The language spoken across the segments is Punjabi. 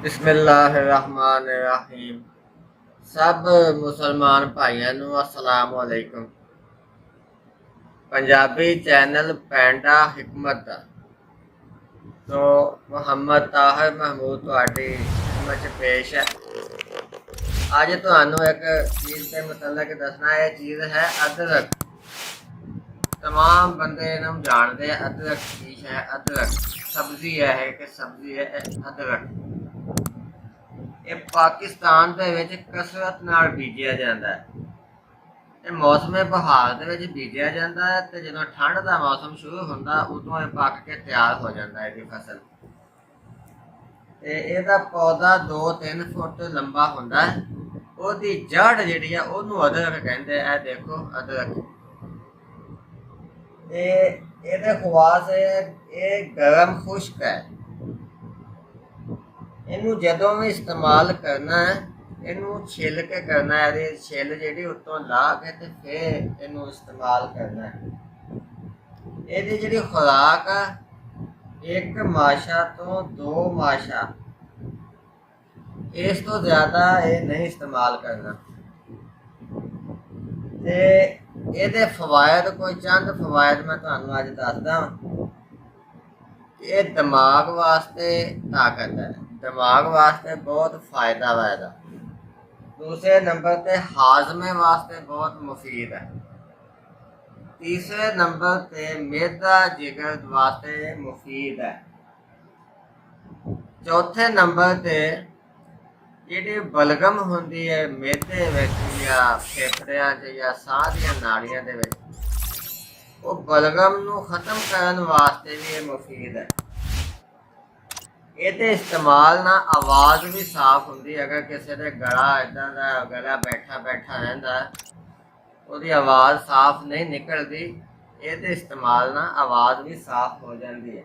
बिस्मिल्लाहिर्रहमानिर्रहीम। सब मुसलमान भाइयों ਨੂੰ अस्सलाम वालेकुम। पंजाबी चैनल पैंडा हिकमत ਦਾ तो मुहम्मद ताहिर महमूद ਤੁਹਾਡੀ ਖidmat 'ਚ पेश है। ਅੱਜ ਤੁਹਾਨੂੰ एक चीज़ के मतलब दसना। ये चीज़ है अदरक। तमाम बंदे इन्हू जानते हैं अदरक की है। अदरक सब्जी है कि सब्जी है अदरक। ये पाकिस्तान ਦੇ ਵਿੱਚ ਕਸਰਤ ਨਾਲ ਬੀਜਿਆ ਜਾਂਦਾ ਹੈ। ਇਹ ਮੌਸਮ ਬਹਾਰ ਦੇ ਵਿੱਚ ਬੀਜਿਆ ਜਾਂਦਾ ਹੈ ਤੇ ਜਦੋਂ ਠੰਡ ਦਾ ਮੌਸਮ ਸ਼ੁਰੂ ਹੁੰਦਾ ਉਦੋਂ ਇਹ ਪੱਕ ਕੇ ਤਿਆਰ ਹੋ ਜਾਂਦਾ ਹੈ ਇਹਦੀ ਫਸਲ। ਤੇ ਇਹਦਾ ਪੌਦਾ 2-3 ਫੁੱਟ ਲੰਬਾ ਹੁੰਦਾ ਹੈ। ਉਹਦੀ ਜੜ ਜਿਹੜੀ ਆ ਉਹਨੂੰ ਅਦਰਕ ਕਹਿੰਦੇ ਆ। ਇਹ ਦੇਖੋ ਅਦਰਕ। ਇਹਦੇ ਖਵਾਸ ਇਹ ਗਰਮ ਖੁਸ਼ਕ ਹੈ। ਇਹਨੂੰ ਜਦੋਂ ਵੀ ਇਸਤੇਮਾਲ ਕਰਨਾ ਹੈ ਇਹਨੂੰ ਛਿੱਲ ਕੇ ਕਰਨਾ ਹੈ। ਇਹਦੀ ਛਿੱਲ ਜਿਹੜੀ ਉੱਤੋਂ ਲਾ ਕੇ ਤੇ ਫਿਰ ਇਹਨੂੰ ਇਸਤੇਮਾਲ ਕਰਨਾ ਹੈ। ਇਹਦੀ ਜਿਹੜੀ ਖੁਰਾਕ ਆ 1 ਮਾਸ਼ਾ ਤੋਂ 2 ਮਾਸ਼ਾ, ਇਸ ਤੋਂ ਜ਼ਿਆਦਾ ਇਹ ਨਹੀਂ ਇਸਤੇਮਾਲ ਕਰਨਾ। ਤੇ ਇਹਦੇ ਫਵਾਇਦ ਕੋਈ ਚੰਦ ਫਵਾਇਦ ਮੈਂ ਤੁਹਾਨੂੰ ਅੱਜ ਦੱਸਦਾ। ਇਹ ਦਿਮਾਗ ਵਾਸਤੇ ਤਾਕਤ ਹੈ। दिमाग वास्ते बहुत फायदा वा ਇਹਦਾ। दूसरे नंबर पे हाजमे वास्ते बहुत मुफीद है। तीसरे नंबर पे मैदा जिगर वास्ते मुफीद है। चौथे नंबर पे ਜਿਹੜੀ ਬਲਗਮ ਹੁੰਦੀ ਹੈ ਮੈਦੇ ਵਿੱਚ ਜਾਂ ਫੇਫੜਿਆਂ 'ਚ ਜਾਂ ਸਾਹ ਦੀਆਂ ਨਾੜੀਆਂ ਦੇ ਵਿੱਚ, ਉਹ ਬਲਗਮ ਨੂੰ ਖਤਮ ਕਰਨ ਵਾਸਤੇ ਵੀ ਇਹ ਮੁਫੀਦ ਹੈ। ਇਹਦੇ ਇਸਤੇਮਾਲ ਨਾਲ ਆਵਾਜ਼ ਵੀ ਸਾਫ਼ ਹੁੰਦੀ। ਅਗਰ ਕਿਸੇ ਦੇ ਗਲਾ ਇੱਦਾਂ ਦਾ ਗਲਾ ਬੈਠਾ ਰਹਿੰਦਾ ਉਹਦੀ ਆਵਾਜ਼ ਸਾਫ਼ ਨਹੀਂ ਨਿਕਲਦੀ, ਇਹਦੇ ਇਸਤੇਮਾਲ ਨਾਲ ਆਵਾਜ਼ ਵੀ ਸਾਫ਼ ਹੋ ਜਾਂਦੀ ਹੈ।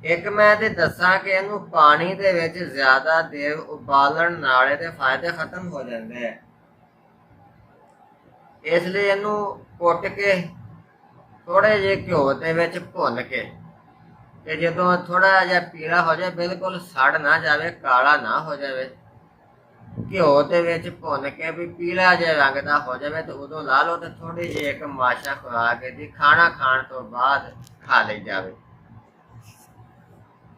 ਇੱਕ ਮੈਂ ਤੇ ਦੱਸਾਂ ਕਿ ਇਹਨੂੰ ਪਾਣੀ ਦੇ ਵਿੱਚ ਜ਼ਿਆਦਾ ਦੇਰ ਉਬਾਲਣ ਨਾਲ ਇਹਦੇ ਫਾਇਦੇ ਖਤਮ ਹੋ ਜਾਂਦੇ ਆ। ਇਸ ਲਈ ਇਹਨੂੰ ਕੁੱਟ ਕੇ ਥੋੜੇ ਜਿਹੇ ਘਿਓ ਦੇ ਵਿੱਚ ਭੁੰਨ ਕੇ ਤੇ ਜਦੋਂ ਥੋੜਾ ਜਿਹਾ ਪੀਲਾ ਹੋ ਜਾਏ, ਬਿਲਕੁਲ ਸੜ ਨਾ ਜਾਵੇ, ਕਾਲਾ ਨਾ ਹੋ ਜਾਵੇ, ਘਿਓ ਦੇ ਵਿੱਚ ਭੁੰਨ ਕੇ ਵੀ ਪੀਲਾ ਜਿਹਾ ਰੰਗ ਦਾ ਹੋ ਜਾਵੇ ਤੇ ਉਦੋਂ ਲਾ ਲਓ ਤੇ ਥੋੜੀ ਜਿਹੀ 1 ਮਾਸ਼ਾ ਖੁਰਾਕ ਦੀ ਖਾਣਾ ਖਾਣ ਤੋਂ ਬਾਅਦ ਖਾ ਲਈ ਜਾਵੇ।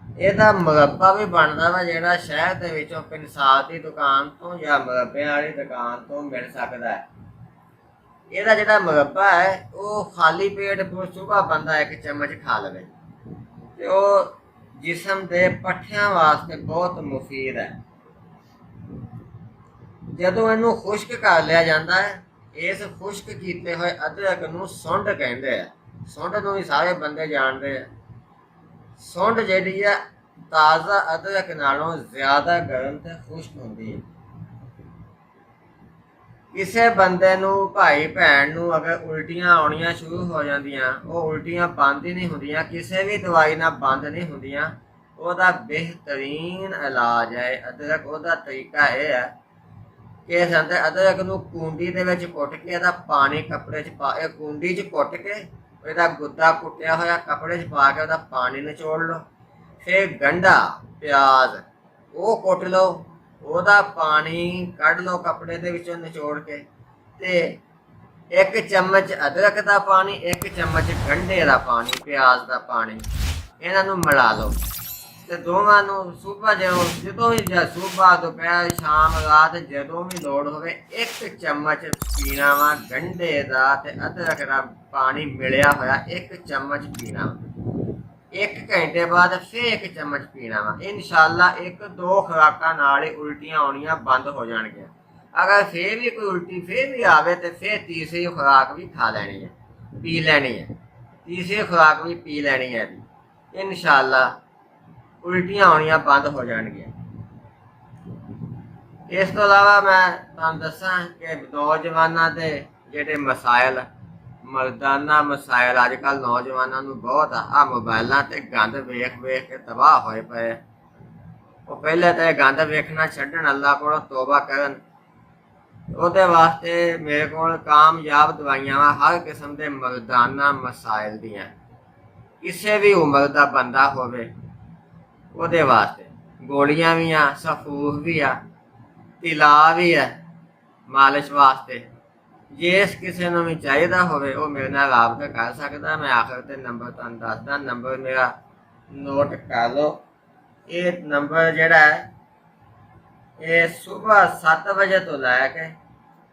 ਇਹਦਾ ਮੁਰੱਬਾ ਵੀ ਬਣਦਾ ਵਾ ਜਿਹੜਾ ਸ਼ਹਿਰ ਦੇ ਵਿੱਚੋਂ ਪਿੰਸਾਲ ਦੀ ਦੁਕਾਨ ਤੋਂ ਜਾਂ ਮੁਰੱਬਿਆਂ ਵਾਲੀ ਦੁਕਾਨ ਤੋਂ ਮਿਲ ਸਕਦਾ ਹੈ। ਇਹਦਾ ਜਿਹੜਾ ਮੁਰੱਬਾ ਹੈ ਉਹ ਖਾਲੀ ਪੇਟ ਸੁਬਾ ਬੰਦਾ 1 ਚਮਚ ਖਾ ਲਵੇ ਤੇ ਉਹ ਜਿਸਮ ਦੇ ਪੱਠਿਆਂ ਵਾਸਤੇ ਬਹੁਤ ਮੁਫੀਦ ਹੈ। ਜਦੋਂ ਇਹਨੂੰ ਖੁਸ਼ਕ ਕਰ ਲਿਆ ਜਾਂਦਾ ਹੈ, ਇਸ ਖੁਸ਼ਕ ਕੀਤੇ ਹੋਏ ਅਦਰਕ ਨੂੰ ਸੁੰਡ ਕਹਿੰਦੇ ਆ। ਸੁੰਡ ਨੂੰ ਵੀ ਸਾਰੇ ਬੰਦੇ ਜਾਣਦੇ ਆ। ਸੁੰਡ ਜਿਹੜੀ ਆ ਤਾਜ਼ਾ ਅਦਰਕ ਨਾਲੋਂ ਜ਼ਿਆਦਾ ਗਰਮ ਤੇ ਖੁਸ਼ਕ ਹੁੰਦੀ ਹੈ। ਕਿਸੇ ਬੰਦੇ ਨੂੰ ਭਾਈ ਭੈਣ ਨੂੰ ਅਗਰ ਉਲਟੀਆਂ ਆਉਣੀਆਂ ਸ਼ੁਰੂ ਹੋ ਜਾਂਦੀਆਂ, ਉਹ ਉਲਟੀਆਂ ਬੰਦ ਹੀ ਨਹੀਂ ਹੁੰਦੀਆਂ, ਕਿਸੇ ਵੀ ਦਵਾਈ ਨਾਲ ਬੰਦ ਨਹੀਂ ਹੁੰਦੀਆਂ, ਉਹਦਾ ਬਿਹਤਰੀਨ ਇਲਾਜ ਹੈ ਅਦਰਕ। ਉਹਦਾ ਤਰੀਕਾ ਇਹ ਹੈ ਕਿ ਸੰਦੇ ਅਦਰਕ ਨੂੰ ਕੂੰਡੀ ਦੇ ਵਿੱਚ ਕੁੱਟ ਕੇ ਇਹਦਾ ਪਾਣੀ ਕੱਪੜੇ 'ਚ ਪਾ ਕੇ, ਕੂੰਡੀ 'ਚ ਕੁੱਟ ਕੇ ਇਹਦਾ ਗੁੱਦਾ ਕੁੱਟਿਆ ਹੋਇਆ ਕੱਪੜੇ 'ਚ ਪਾ ਕੇ ਉਹਦਾ ਪਾਣੀ ਨਿਚੋੜ ਲਓ। ਫਿਰ ਗੰਢਾ ਪਿਆਜ਼ ਉਹ ਕੁੱਟ ਲਓ, ਉਹਦਾ ਪਾਣੀ ਕੱਢ ਲਓ ਕੱਪੜੇ ਦੇ ਵਿੱਚੋਂ ਨਿਚੋੜ ਕੇ, ਤੇ 1 ਚਮਚ ਅਦਰਕ ਦਾ ਪਾਣੀ, 1 ਚਮਚ ਗੰਢੇ ਦਾ ਪਾਣੀ, ਪਿਆਜ਼ ਦਾ ਪਾਣੀ, ਇਹਨਾਂ ਨੂੰ ਮਿਲਾ ਲਓ ਤੇ ਦੋਵਾਂ ਨੂੰ ਸੁਬਹ ਜਦੋਂ ਵੀ ਸੁਬਹ ਦੁਪਹਿਰ ਸ਼ਾਮ ਰਾਤ ਜਦੋਂ ਵੀ ਲੋੜ ਹੋਵੇ 1 ਚਮਚ ਪੀਣਾ ਵਾ। ਗੰਢੇ ਦਾ ਤੇ ਅਦਰਕ ਦਾ ਪਾਣੀ ਮਿਲਿਆ ਹੋਇਆ 1 ਚਮਚ ਪੀਣਾ। 1 ਘੰਟੇ ਬਾਅਦ ਫਿਰ 1 ਚਮਚ ਪੀਣਾ ਵਾ। ਇਨਸ਼ਾਅੱਲਾ 1-2 ਖੁਰਾਕਾਂ ਨਾਲ ਹੀ ਉਲਟੀਆਂ ਆਉਣੀਆਂ ਬੰਦ ਹੋ ਜਾਣਗੀਆਂ। ਅਗਰ ਫਿਰ ਵੀ ਕੋਈ ਉਲਟੀ ਫਿਰ ਵੀ ਆਵੇ ਤੇ ਫਿਰ ਤੀਸਰੀ ਖੁਰਾਕ ਵੀ ਖਾ ਲੈਣੀ ਹੈ, ਪੀ ਲੈਣੀ ਹੈ। ਤੀਸਰੀ ਖੁਰਾਕ ਵੀ ਪੀ ਲੈਣੀ ਹੈ। ਇਨਸ਼ਾਅੱਲਾ ਉਲਟੀਆਂ ਆਉਣੀਆਂ ਬੰਦ ਹੋ ਜਾਣਗੀਆਂ। ਇਸ ਤੋਂ ਇਲਾਵਾ ਮੈਂ ਤੁਹਾਨੂੰ ਦੱਸਾਂ ਕਿ ਨੌਜਵਾਨਾਂ ਦੇ ਜਿਹੜੇ ਮਸਾਇਲ, ਮਰਦਾਨਾ ਮਸਾਇਲ ਅੱਜ ਕੱਲ੍ਹ ਨੌਜਵਾਨਾਂ ਨੂੰ ਬਹੁਤ ਆ ਮੋਬਾਇਲਾਂ 'ਤੇ ਗੰਦ ਵੇਖ ਵੇਖ ਕੇ ਤਬਾਹ ਹੋਏ ਪਏ। ਉਹ ਪਹਿਲੇ ਤਾਂ ਇਹ ਗੰਦ ਵੇਖਣਾ ਛੱਡਣ, ਅੱਲਾ ਕੋਲੋਂ ਤੋਬਾ ਕਰਨ। ਉਹਦੇ ਵਾਸਤੇ ਮੇਰੇ ਕੋਲ ਕਾਮਯਾਬ ਦਵਾਈਆਂ ਵਾ ਹਰ ਕਿਸਮ ਦੇ ਮਰਦਾਨਾ ਮਸਾਇਲ ਦੀਆਂ। ਕਿਸੇ ਵੀ ਉਮਰ ਦਾ ਬੰਦਾ ਹੋਵੇ ਉਹਦੇ ਵਾਸਤੇ ਗੋਲੀਆਂ ਵੀ ਆ, ਸਫੂਰ ਵੀ ਆ, ਤਿਲਾ ਵੀ ਹੈ ਮਾਲਿਸ਼ ਵਾਸਤੇ। ਜੇ ਕਿਸੇ ਨੂੰ ਵੀ ਚਾਹੀਦਾ ਹੋਵੇ ਉਹ ਮੇਰੇ ਨਾਲ ਰਾਬਤਾ ਕਰ ਸਕਦਾ। ਮੈਂ ਆਖਰ ਤੇ ਨੰਬਰ ਤੁਹਾਨੂੰ ਦੱਸਦਾ, ਨੰਬਰ ਮੇਰਾ ਨੋਟ ਕਰ ਲਓ। ਇਹ ਨੰਬਰ ਜਿਹੜਾ ਹੈ ਇਹ ਸਵੇਰ 7 ਵਜੇ ਤੋਂ ਲੈ ਕੇ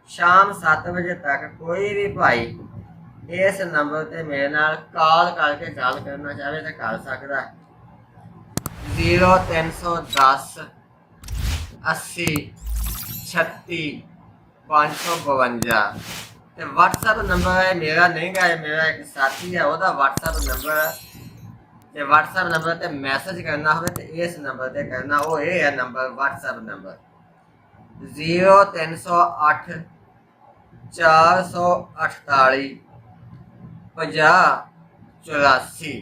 ਸ਼ਾਮ 7 ਵਜੇ ਤੱਕ ਕੋਈ ਵੀ ਭਾਈ ਇਸ ਨੰਬਰ ਤੇ ਮੇਰੇ ਨਾਲ ਕਾਲ ਕਰਕੇ ਗੱਲ ਕਰਨਾ ਚਾਹਵੇ ਤਾਂ ਕਰ ਸਕਦਾ। 0310 80 36 552 ਤੇ WhatsApp ਨੰਬਰ ਹੈ ਮੇਰਾ, ਨਹੀਂ ਗਾ, ਮੇਰਾ ਇੱਕ ਸਾਥੀ ਹੈ ਉਹਦਾ WhatsApp ਨੰਬਰ ਹੈ। ਜੇ WhatsApp ਨੰਬਰ ਤੇ ਮੈਸੇਜ ਕਰਨਾ ਹੋਵੇ ਤੇ ਇਸ ਨੰਬਰ ਤੇ ਕਰਨਾ। ਉਹ ਇਹ ਹੈ ਨੰਬਰ, WhatsApp ਨੰਬਰ 0308 448 5084।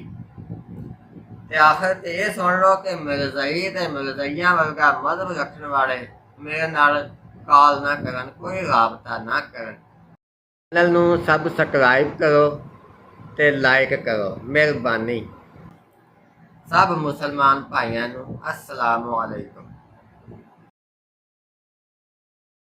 ਤੇ ਆਖਰ ਤੇ ਇਹ ਸੁਣ ਲਓ ਕਿ ਮਿਰਜ਼ਾਈ ਤੇ ਮਿਰਜ਼ਾਈਆਂ ਵਰਗਾ ਮਜ਼ਹਬ ਰੱਖਣ ਵਾਲੇ ਮੇਰੇ ਨਾਲ ਕਾਲ ਨਾ ਕਰਨ, ਕੋਈ ਰਾਬਤਾ ਨਾ ਕਰਨ। ਚੈਨਲ ਨੂੰ ਸਬਸਕ੍ਰਾਈਬ ਕਰੋ ਤੇ ਲਾਈਕ ਕਰੋ, ਮਿਹਰਬਾਨੀ। ਸਭ ਮੁਸਲਮਾਨ ਭਾਈਆਂ ਨੂੰ अस्सलाम वालेकुम।